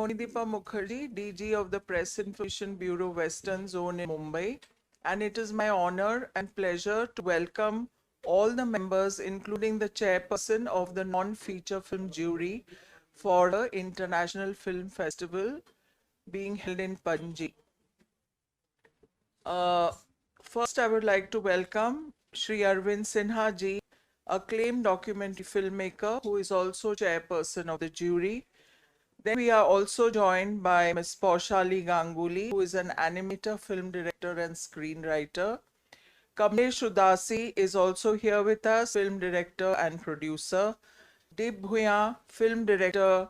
Monideepa Mukherjee, DG of the Press Information Bureau Western Zone in Mumbai, and it is my honor and pleasure to welcome all the members, including the chairperson of the non-feature film jury for the International Film Festival being held in Panji. First, I would like to welcome Shri Arvind Sinha ji, acclaimed documentary filmmaker who is also chairperson of the jury. Then we are also joined by Ms. Paushali Ganguly, who is an animator, film director and screenwriter. Kamlesh Udasi is also here with us, film director and producer. Dib Bhuyan, film director,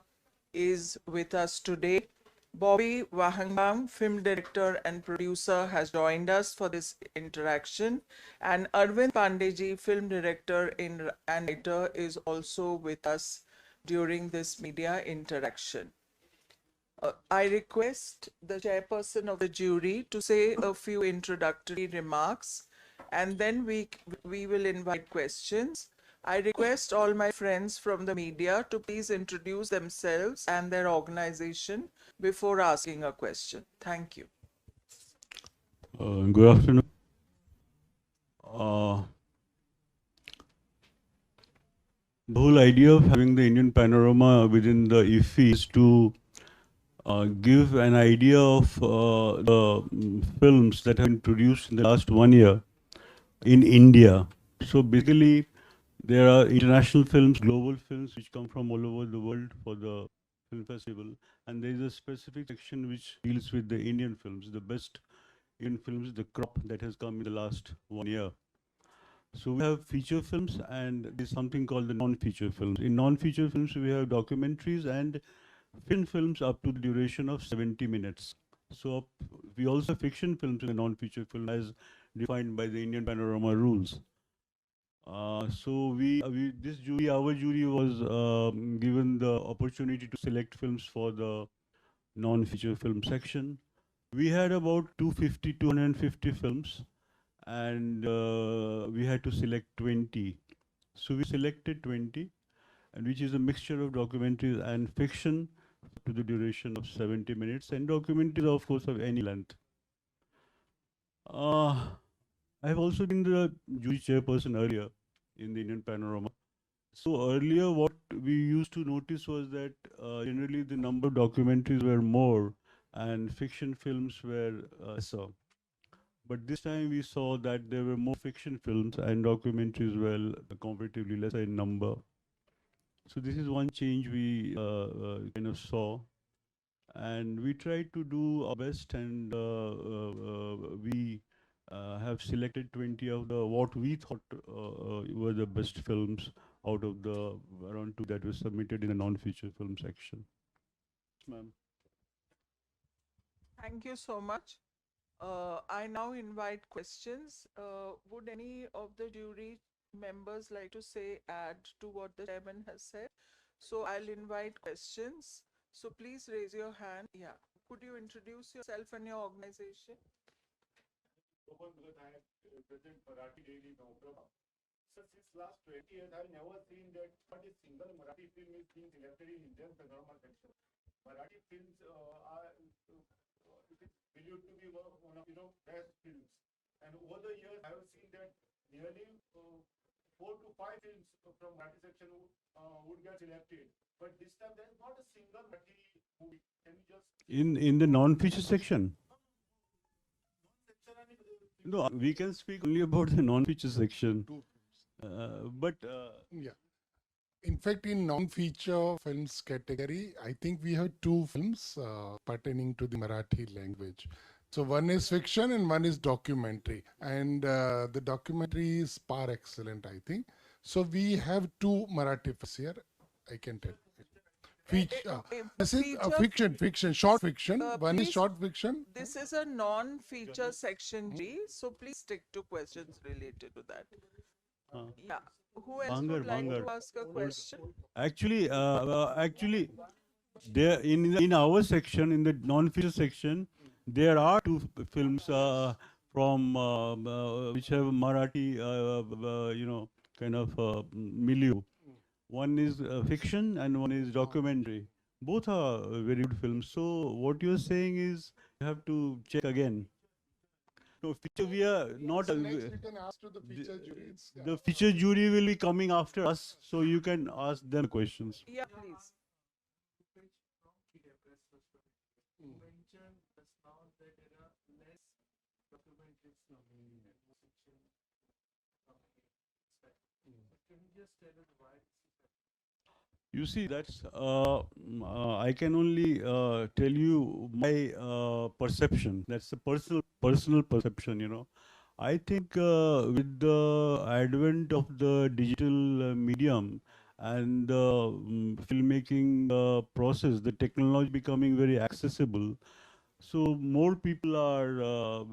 is with us today. Bobby Wahangbam, film director and producer, has joined us for this interaction. And Arvind Pandeji, film director and writer, is also with us during this media interaction. I request the chairperson of the jury to say a few introductory remarks, and then we will invite questions. I request all my friends from the media to please introduce themselves and their organization before asking a question. Thank you. Good afternoon. The whole idea of having the Indian panorama within the IFFI is to give an idea of the films that have been produced in the last 1 year in India. So basically, there are international films, global films, which come from all over the world for the film festival. And there is a specific section which deals with the Indian films, the best Indian films, the crop that has come in the last 1 year. So we have feature films and there's something called the non-feature films. In non-feature films, we have documentaries and films up to the duration of 70 minutes. So we also have fiction films in the non-feature film as defined by the Indian panorama rules. So our jury was given the opportunity to select films for the non-feature film section. We had about 250 films, and we had to select 20. So we selected 20, and which is a mixture of documentaries and fiction to the duration of 70 minutes, and documentaries, of course, of any length. I have also been the jury chairperson earlier in the Indian panorama. So earlier, what we used to notice was that generally the number of documentaries were more and fiction films were lesser. But this time we saw that there were more fiction films and documentaries were comparatively lesser in number. So this is one change we kind of saw. And we tried to do our best, and we have selected 20 of the what we thought were the best films out of the around 2 that were submitted in the non-feature film section. Ma'am. Thank you so much. I now invite questions. Would any of the jury members like to add to what the chairman has said? So I'll invite questions. So please raise your hand. Yeah. Could you introduce yourself and your organization? Because I have present Marathi daily Navprabha. So since last 20 years, I've never seen that not a single Marathi film is being selected in Indian panorama section. Marathi films are it is believed to be one of best films. And over the years, I have seen that nearly 4 to 5 films from Marathi section would get selected. But this time, there is not a single Marathi movie. Can you just in the non-feature section? No, we can speak only about the non-feature section. Yeah. In fact, in non-feature films category, I think we have 2 films pertaining to the Marathi language. So one is fiction and one is documentary. And the documentary is par excellent, I think. So we have 2 Marathi films here, I can tell. This is fiction, short fiction. One is short fiction. This is a non-feature section, G. So please stick to questions related to that. Yeah. Who else would like to ask a question? Actually, there in our section, in the non-feature section, there are 2 films from which have Marathi, kind of milieu. One is fiction and one is documentary. Both are very good films. So what you're saying is you have to check again. No, feature we are not. So next we can ask to the feature jury. It's, The feature jury will be coming after us, so you can ask them questions. Yeah, please. You see, that's I can only tell you my perception. That's a personal perception. I think with the advent of the digital medium and the filmmaking process, the technology becoming very accessible. So more people are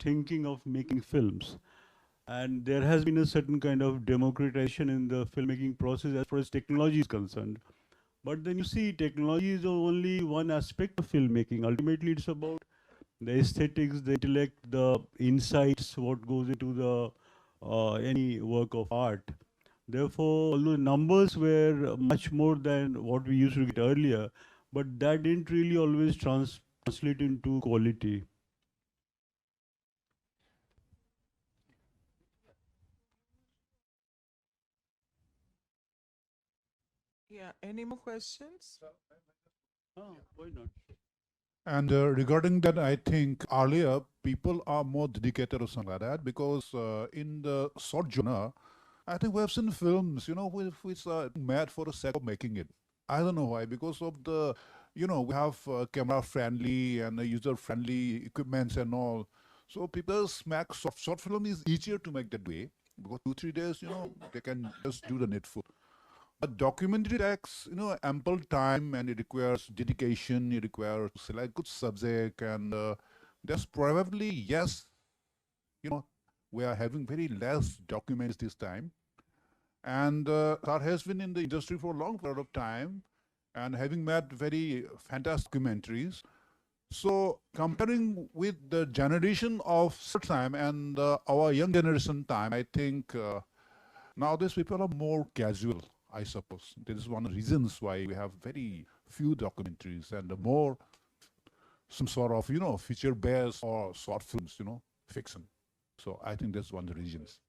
thinking of making films, and there has been a certain kind of democratization in the filmmaking process as far as technology is concerned. But then you see, technology is only one aspect of filmmaking. Ultimately, it's about the aesthetics, the intellect, the insights, what goes into the any work of art. Therefore, although numbers were much more than what we used to get earlier, but that didn't really always translate into quality. Yeah, any more questions? Why not? And regarding that, I think earlier people are more dedicated or something like that because in the short genre, I think we have seen films, which are made for the sake of making it. I don't know why, because of the, we have camera friendly and user friendly equipments and all. So people's make short film is easier to make that way because 2 3 days, they can just do the needful. A documentary takes, ample time and it requires dedication. It requires select good subject and there's probably yes, we are having very less documents this time, and Tar has been in the industry for a long period of time and having made very fantastic documentaries. So comparing with the generation of time and our young generation time, I think nowadays people are more casual, I suppose. This is one of the reasons why we have very few documentaries and more some sort of, feature based or short films, fiction. So I think that's one of the reasons.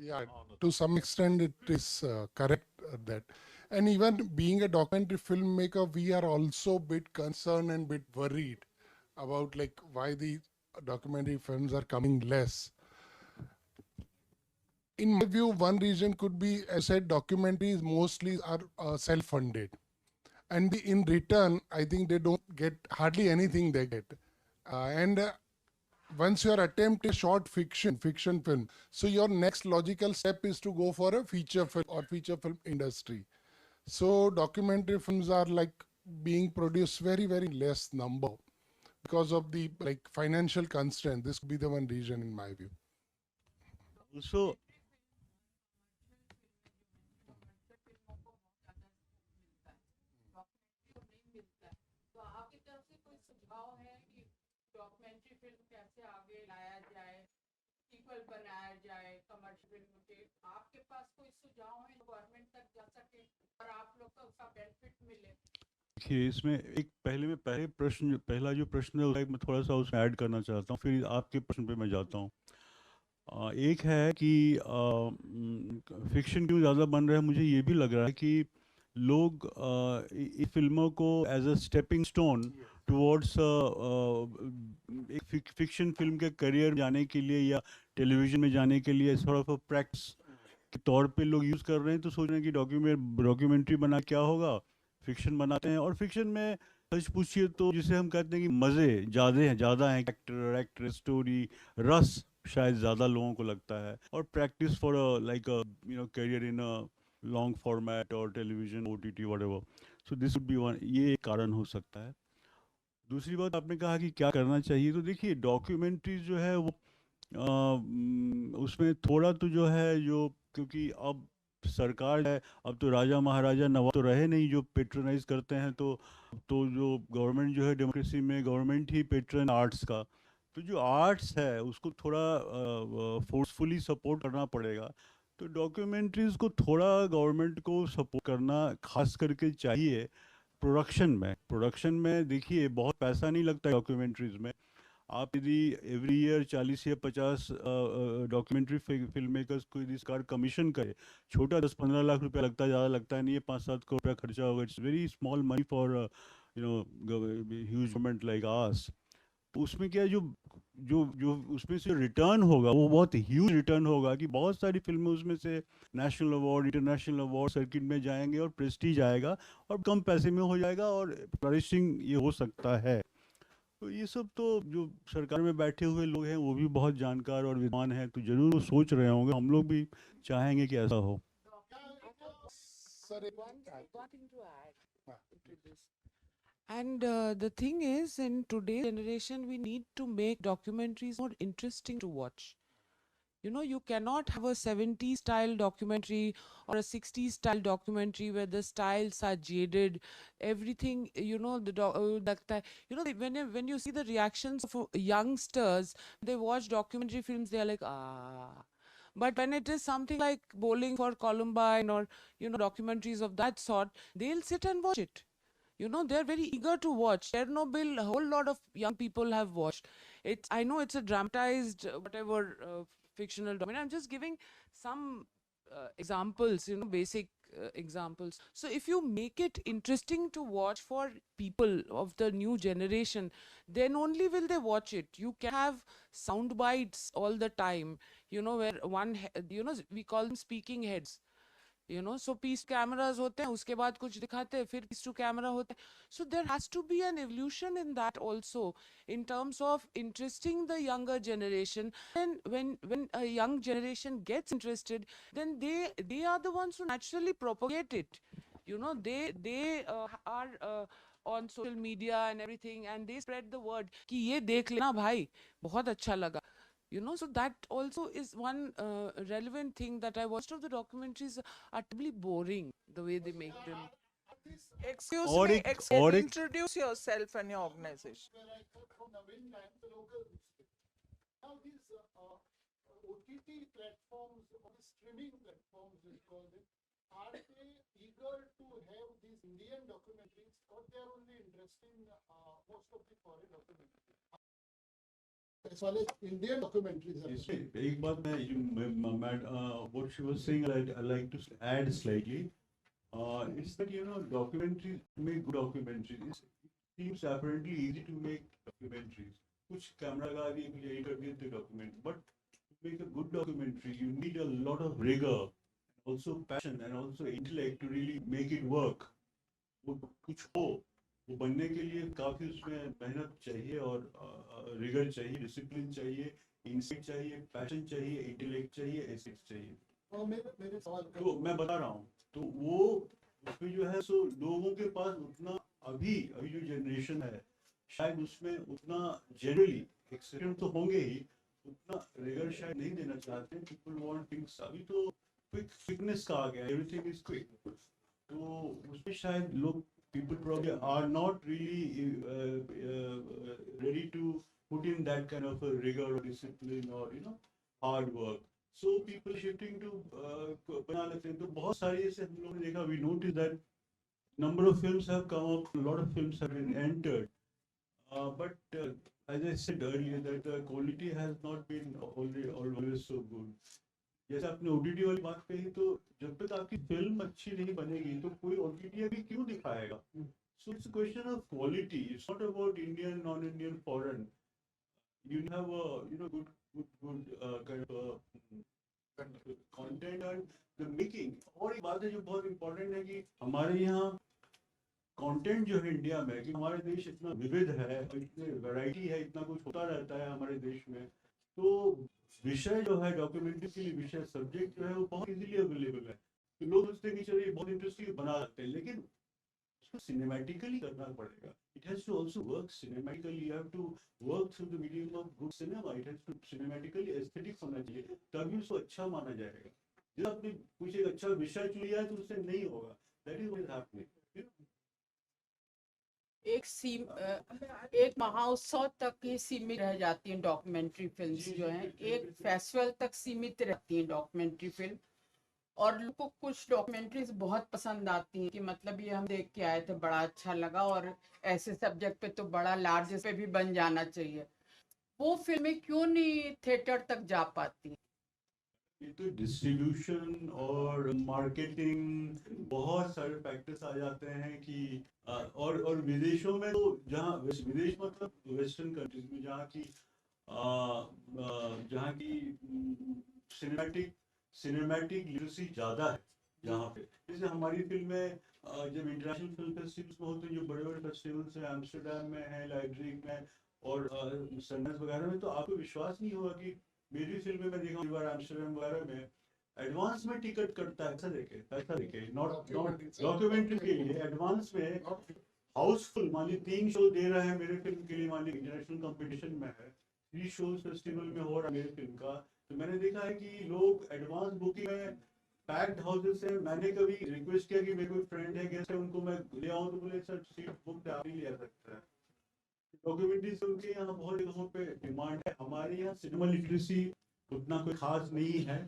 yeah, to some extent it is correct that. And even being a documentary filmmaker, we are also bit concerned and bit worried about like why the documentary films are coming less. In my view, one reason could be, as I said, documentaries mostly are self-funded. And in return, I think they don't get hardly anything they get. And once your attempt is short fiction film, so your next logical step is to go for a feature film or feature film industry. So documentary films are like being produced very less number because of the like financial constraint. This could be the one reason in my view. Also, देखिए इसमें एक पहले प्रश्न पहला जो प्रश्न है उसका मैं थोड़ा सा उसमें ऐड करना चाहता हूँ, फिर आपके प्रश्न पे मैं जाता हूँ। एक है कि फिक्शन क्यों ज़्यादा बन रहा है, मुझे ये भी लग रहा है कि लोग इस फिल्मों को as a stepping stone towards एक फिक्शन फिल्म के करियर में जाने के लिए या टेलीविज़न में जाने के लिए सॉर्ट ऑफ प्रैक्टिस के तौर पे लोग यूज़ कर रहे हैं। तो सोच रहे हैं कि डॉक्यूमेंट्री बना क्या होगा, फिक्शन बनाते हैं। और फिक्शन में सच पूछिए तो जिसे हम कहते हैं कि मज़े ज़्यादा हैं, एक्टर एक्ट्रेस स्टोरी रस शायद ज़्यादा लोगों को लगता है, और practice for like career in a long format और television OTT whatever. So this would be one, ये एक कारण हो सकता है। दूसरी बात, आपने कहा कि क्या करना चाहिए, तो देखिए डॉक्यूमेंट्रीज जो है वो उसमें थोड़ा तो जो है जो, क्योंकि अब सरकार है, अब तो राजा महाराजा नवाब तो रहे नहीं जो पेट्रोनाइज करते हैं। तो जो गवर्नमेंट जो है डेमोक्रेसी में गवर्नमेंट ही पेट्रन आर्ट्स का। तो जो आर्ट्स है उसको थोड़ा फोर्सफुली सपोर्ट करना पड़ेगा। तो डॉक्यूमेंट्रीज को थोड़ा गवर्नमेंट को सपोर्ट करना खास करके चाहिए। प्रोडक्शन में देखिए बहुत पैसा नहीं लगता डॉक्यूमेंट्रीज में। आप यदि एवरी ईयर 40 या 50 डॉक्यूमेंट्री फिल्म मेकर्स को यदि सरकार कमीशन करे, छोटा 10-15 लाख रुपया लगता है, ज़्यादा लगता है नहीं है, 5-7 करोड़ रुपया खर्चा होगा। It's very small money for huge government like us. तो उसमें क्या है, जो जो जो उसमें से रिटर्न होगा वो बहुत ह्यूज रिटर्न होगा, कि बहुत सारी फिल्में उसमें से national award, international award circuit में जाएंगे और प्रेस्टीज आएगा और कम पैसे में हो जाएगा और फ्लरिशिंग ये हो सकता है। तो ये सब तो जो सरकार में बैठे हुए लोग हैं वो भी बहुत जानकार और विद्वान हैं, तो जरूर वो सोच रहे होंगे, हम लोग भी चाहेंगे कि ऐसा हो। Sir, One thing to add Ah. to this. And the thing is, in today's generation, we need to make documentaries more interesting to watch. You know, you cannot have a 70s style documentary or a 60s style documentary where the styles are jaded. Everything, you know, when you see the reactions of youngsters, they watch documentary films, they are like, ah. But when it is something like Bowling for Columbine or, you know, documentaries of that sort, they'll sit and watch it. You know, they're very eager to watch. Chernobyl, a whole lot of young people have watched. I know it's a dramatized, whatever, fictional documentary. I'm just giving some examples, you know, basic examples. So if you make it interesting to watch for people of the new generation, then only will they watch it. You can have sound bites all the time, you know, where you know, we call them speaking heads. You know, so piece cameras होते हैं, उसके बाद कुछ दिखाते हैं, फिर piece to camera होते हैं. So there has to be an evolution in that also, in terms of interesting the younger generation. And when a young generation gets interested, then they are the ones who naturally propagate it. You know, they are on social media and everything, and they spread the word कि ये देख लेना भाई, बहुत अच्छा लगा. You know, so that also is one relevant thing, that I watched of the documentaries are terribly boring the way they make them. Excuse और me, एक और एक introduce yourself and your organization. Where I thought from Navin Times, the local newspaper. Now these OTT platforms or the streaming platforms, we call them, are they eager to have these Indian documentaries, or they are only interested in most of the foreign documentaries? As well as Indian documentaries are इसमें एक बात मैं what she was saying, I like to add slightly. It's that, you know, documentaries, make good documentaries. It seems apparently easy to make documentaries. कुछ camera लगा दिए, कुछ edit कर दिए document. But to make a good documentary, you need a lot of rigor, also passion, and also intellect to really make it work. वो कुछ हो, वो बनने के लिए काफी उसमें मेहनत चाहिए और रिगर चाहिए, डिसिप्लिन चाहिए, इंसाइट चाहिए, पैशन चाहिए, इंटेलेक्ट चाहिए, एथिक्स चाहिए। और मेरे सवाल तो मैं बता रहा हूँ, तो वो उसमें जो है सो लोगों के पास उतना अभी अभी जो जनरेशन है, शायद उसमें उतना जनरली एक्सेप्टेड तो होंगे ही, उतना रिगर शायद नहीं देना चाहते। पीपल वांट थिंग्स, अभी तो क्विकनेस का आ गया, एवरीथिंग इज क्विक। तो उसमें शायद लोग, people probably are not really ready to put in that kind of a rigor or discipline or, you know, hard work. So people shifting to बना लेते हैं। तो बहुत सारी ऐसे हम लोगों ने देखा, we noticed that number of films have come up, a lot of films have been entered, but as I said earlier, that the quality has not been always so good. जैसे आपने ओटीटी वाली बात कही, तो जब तक आपकी film अच्छी नहीं बनेगी तो कोई ओटीटी अभी क्यों दिखाएगा? So it's question of quality, it's not about Indian, non Indian, foreign. You have good kind of content and the making. और एक बात है जो बहुत इंपॉर्टेंट है, कि हमारे यहाँ कंटेंट जो है इंडिया में, कि हमारे देश इतना विविध है, इतने वैरायटी है, इतना कुछ होता रहता है हमारे देश में, तो विषय जो है डॉक्यूमेंट्री के लिए, विषय सब्जेक्ट जो है वो बहुत इजीली अवेलेबल है। तो लोग सोचते हैं कि चलिए बहुत इंटरेस्टिंग बना सकते हैं, लेकिन उसको सिनेमैटिकली करना पड़ेगा। It has to also work cinematically, you have to work through the medium of good cinema. It has to cinematically aesthetic होना चाहिए, तभी उसको अच्छा माना जाएगा। जब आपने कुछ एक अच्छा विषय चुन लिया है तो उससे नहीं होगा। That is what is happening. एक महोत्सव तक ही सीमित रह जाती हैं डॉक्यूमेंट्री फिल्म्स जो हैं, एक फेस्टिवल तक सीमित रहती हैं डॉक्यूमेंट्री फिल्म। और लोगों को कुछ डॉक्यूमेंट्रीज बहुत पसंद आती हैं कि मतलब ये हम देख के आए थे, बड़ा अच्छा लगा, और ऐसे सब्जेक्ट पे तो बड़ा लार्ज पे भी बन जाना चाहिए। वो फिल्में क्यों नहीं थिएटर तक जा पाती? ये तो डिस्ट्रीब्यूशन और मार्केटिंग बहुत सारे फैक्टर्स आ जाते हैं कि और विदेशों में तो जहाँ विदेश मतलब वेस्टर्न कंट्रीज में जहाँ की सिनेमैटिक सिनेमैटिक लिटरेसी ज़्यादा है जहाँ पे, जैसे हमारी फिल्में जब इंटरनेशनल फिल्म फेस्टिवल्स में होते हैं, जो बड़े बड़े फेस्टिवल्स हैं एम्स्टर्डम में है, लाइब्रेरी में और सनराइज वगैरह में, तो आपको विश्वास नहीं होगा कि मेरी फिल्म में देखा बार एम्स्टर्डम वगैरह में एडवांस में टिकट कटता है, ऐसा देखे नॉट डॉक्यूमेंट्री के लिए एडवांस में हाउसफुल, मान ली 3 शो दे रहे हैं मेरे फिल्म के लिए, मान ली इंटरनेशनल कंपटीशन में है, 3 शोज फेस्टिवल में हो रहा है मेरे फिल्म का, तो मैंने देखा है कि लोग एडवांस बुकिंग में पैक्ड हाउसेस से, मैंने कभी रिक्वेस्ट किया कि मेरे कोई फ्रेंड है गेस्ट है उनको मैं ले आऊँ, तो बोले सर सीट बुक आप ही ले आ सकता है। डॉक्यूमेंट्री से उनके यहाँ बहुत जगहों पे डिमांड है, हमारे यहाँ सिनेमा लिटरेसी उतना कोई खास नहीं है,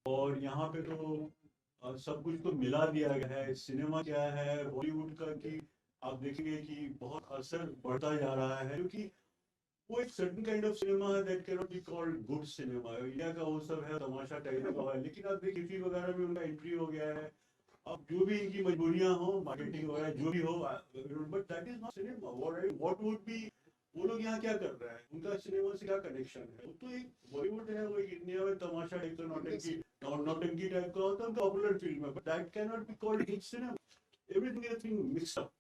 और यहाँ पे तो सब कुछ तो मिला दिया गया है। सिनेमा क्या है बॉलीवुड का कि आप देखेंगे कि बहुत असर बढ़ता जा रहा है, क्योंकि वो एक सर्टेन काइंड ऑफ सिनेमा है that can not be called good cinema. India का वो सब है तमाशा टाइप का है, लेकिन आप देखिए IFFI वगैरह में उनका एंट्री हो गया है। अब जो भी इनकी मजबूरियां हो, मार्केटिंग वगैरह जो भी हो, but that is not cinema. What would be, वो लोग यहाँ क्या कर रहे हैं, उनका सिनेमा से क्या कनेक्शन है? वो तो एक बॉलीवुड है, वो एक इंडिया में तमाशा टाइप का नौटंकी टाइप का होता है, पॉपुलर फिल्म है, but that can not be called good cinema. Everything mix up.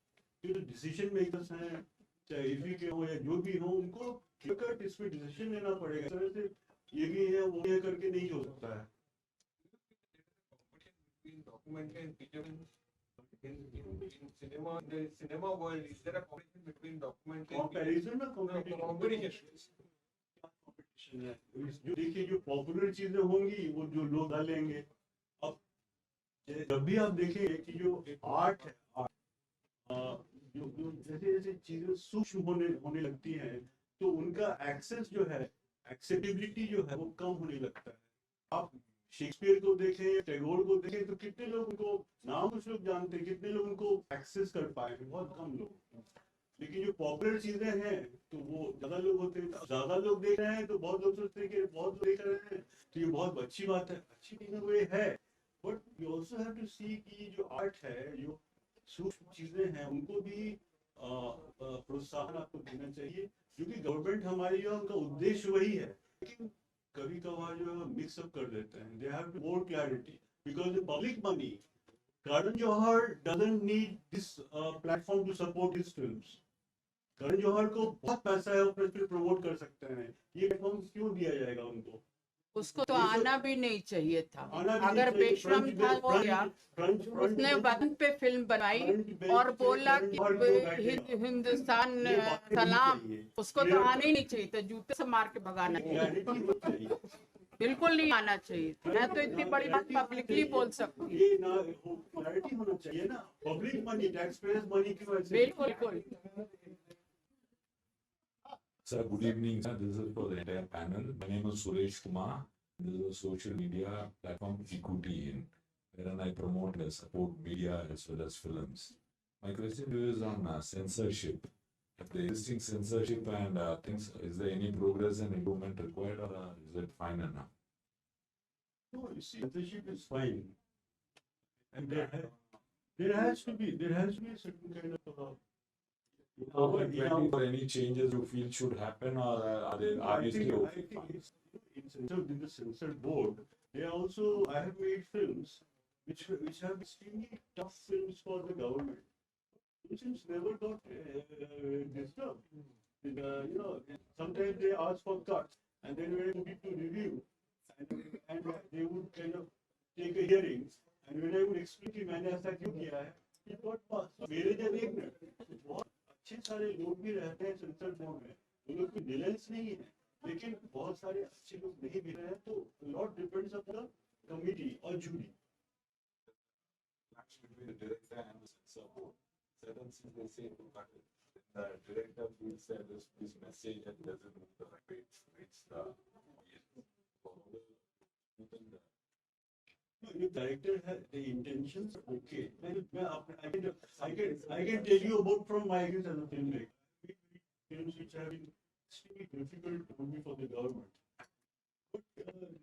जो डिसीजन मेकर्स हैं, चाहे IFFI के हो या जो भी हो, उनको क्लियर इस पे डिसीजन लेना पड़ेगा। इस तरह से ये भी है वो है करके नहीं हो सकता है। Documentary and feature films in cinema world, is there a competition between documentary comparison में competition? competition है, जो देखिए जो पॉपुलर चीजें होंगी वो जो लोग डालेंगे। अब जब भी आप देखेंगे कि जो आर्ट है, जो जो जैसे जैसे चीजें सूक्ष्म होने लगती हैं, तो उनका एक्सेस जो है, एक्सेसिबिलिटी जो है वो कम होने लगता है। आप शेक्सपियर को देखें या टैगोर को देखें, तो कितने लोग उनको नाम कुछ लोग जानते हैं, कितने लोग उनको एक्सेस कर पाए, बहुत कम लोग। लेकिन जो पॉपुलर चीजें हैं तो वो ज्यादा लोग होते हैं, ज्यादा लोग देख रहे हैं तो बहुत लोग सोचते हैं कि बहुत लोग देख रहे हैं तो ये बहुत अच्छी बात है, अच्छी चीजें वो ये है। But you also have to see कि जो आर्ट है, जो सूक्ष्म चीजें हैं, उनको भी प्रोत्साहन आपको देना चाहिए, क्योंकि गवर्नमेंट हमारी जो उनका उद्देश्य वही है, लेकिन कभी कभार जो है मिक्सअप कर देते हैं। They have to more clarity, because the public money, Karan Johar doesn't need this platform to support his films. Karan Johar को बहुत पैसा है, अपने फिल्म प्रमोट कर सकते हैं, ये प्लेटफॉर्म क्यों दिया जाएगा उनको? उसको तो आना भी नहीं चाहिए था। आना भी अगर नहीं चाहिए। बेशरम था वो गया, उसने वतन पे फिल्म बनाई और बोला कि हिंदुस्तान सलाम, उसको तो आना ही नहीं चाहिए था, जूते से मार के भगाना चाहिए, बिल्कुल नहीं आना चाहिए। मैं तो इतनी बड़ी बात पब्लिकली बोल सकती हूँ। ये ना क्लैरिटी होना चाहिए ना, public money, tax payers money की वजह से। बिल्कुल। Sir, good evening, sir. This is for the entire panel. My name is Suresh Kumar. This is a social media platform, Equity, wherein I promote and support media as well as films. My question to you is on censorship. If the existing censorship and things, is there any progress and improvement required, or is it fine enough? No, you see, censorship is fine, and there has to be a certain kind of. For any changes you feel should happen, or are you still I think it's in the censor board. They also, I have made films which have extremely tough films for the government. Since never got disturbed. Sometimes they ask for cuts, and then when I put it to review, and they would kind of take a hearing, and when I would explain कि मैंने ऐसा क्यों किया है, it got passed. मेरे जब एक minute बहुत अच्छे सारे लोग भी रहते हैं सेंसर बोर्ड में, उन लोग की विजिलेंस नहीं है, लेकिन बहुत सारे अच्छे लोग नहीं भी रहे हैं, तो लॉट डिपेंड्स अपॉन कमिटी और jury. Between the director and the censor board. Certain things they say to cut it. the director feels that this message and doesn't move the right, it's the audience. No, if director has the intentions, okay. I can tell you about from my experience as a filmmaker. Films which have been extremely difficult only for the government. But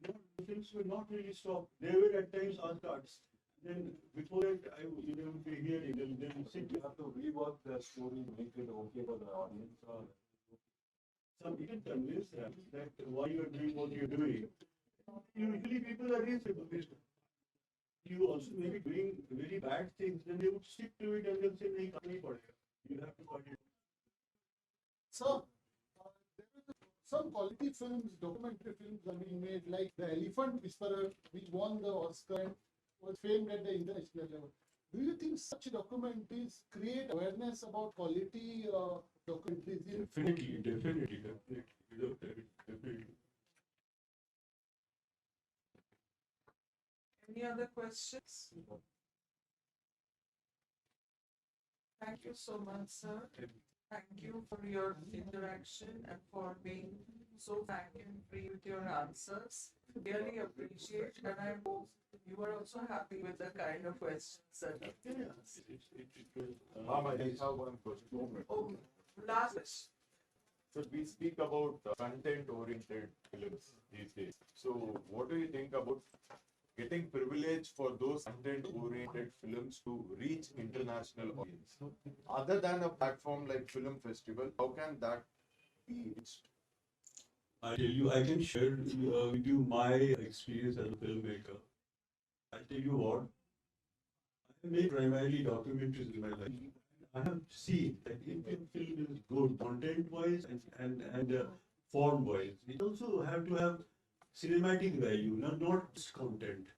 no, the films were not really stopped. They were at times on cards. Then before that, they would be hearing, they'll sit. You have to rework the story, make it okay for the audience. Some even convince them that why you are doing what you're doing. Usually people are reasonable. You also may be doing very bad things, then they would stick to it and they'll say, "Nahi, nahi padega. You have to cut it." So, there is some quality films, documentary films are being made, like The Elephant Whisperer, which won the Oscar and was famed at the international level. Do you think such documentaries create awareness about quality documentaries? Definitely. Definitely. Any other questions? Thank you so much, sir. Thank you for your interaction and for being so frank and free with your answers. Really appreciate, and I hope you are also happy with the kind of questions that are being asked. Ma'am, I just have one question. Okay, last question. So we speak about content-oriented films these days. So what do you think about getting privilege for those content-oriented films to reach international audience? Other than a platform like Film Festival, how can that be reached? I tell you, I can share with you my experience as a filmmaker. I tell you what, I made primarily documentaries in my life. I have seen that if a film is good content-wise and form-wise, it also have to have cinematic value, not just content.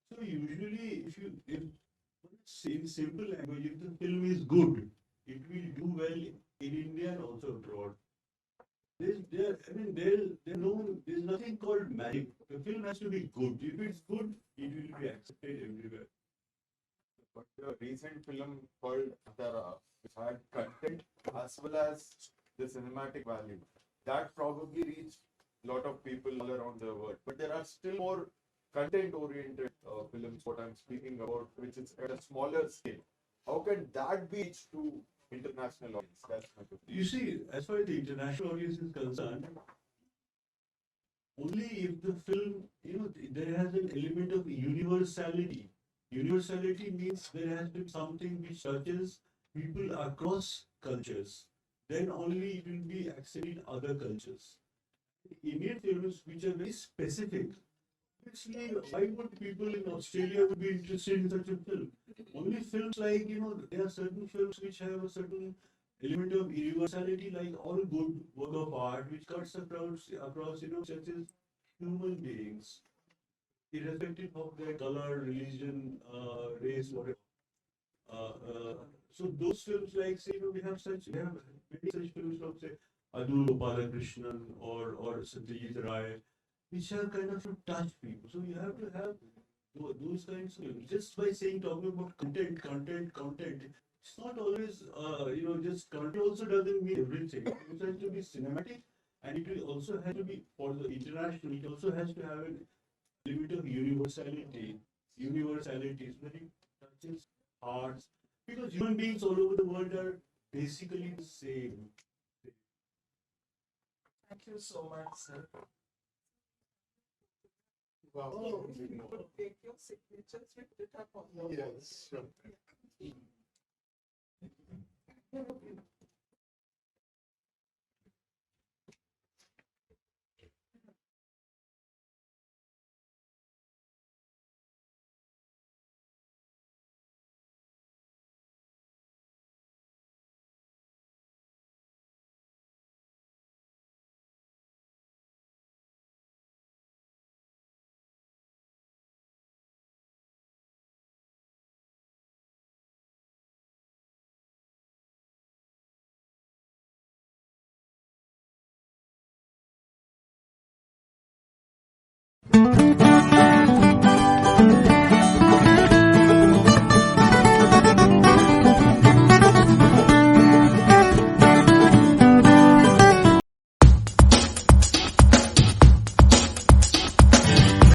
So usually, if in simple language, if the film is good, it will do well in India and also abroad. There's nothing called magic. The film has to be good. If it's good, it will be accepted everywhere. But the recent film called Tara, which had content as well as the cinematic value, that probably reached a lot of people all around the world. But there are still more content-oriented films, what I'm speaking about, which is at a smaller scale. How can that be reached to international audience? That's my question. You see, as far as the international audience is concerned, only if the film, there has an element of universality. Universality means there has to be something which touches people across cultures. Then only it will be accepted in other cultures. Indian films which are very specific. Obviously, why would people in Australia would be interested in such a film? Only films like, there are certain films which have a certain element of universality, like all good work of art, which cuts across, such as human beings, irrespective of their color, religion, race, whatever. So those films, like say, we have many such films from say Adul Gopalakrishnan or Satyajit Ray, which have kind of touched people. So you have to have those kinds of films. Just by talking about content. It's not always, just content also doesn't mean everything. It also has to be cinematic, and it will also have to be for the international. It also has to have an element of universality. Universality is very touches hearts because human beings all over the world are basically the same. Thank you so much, sir. Wow. We could take your signatures, we put it up on the wall. Yes, sure.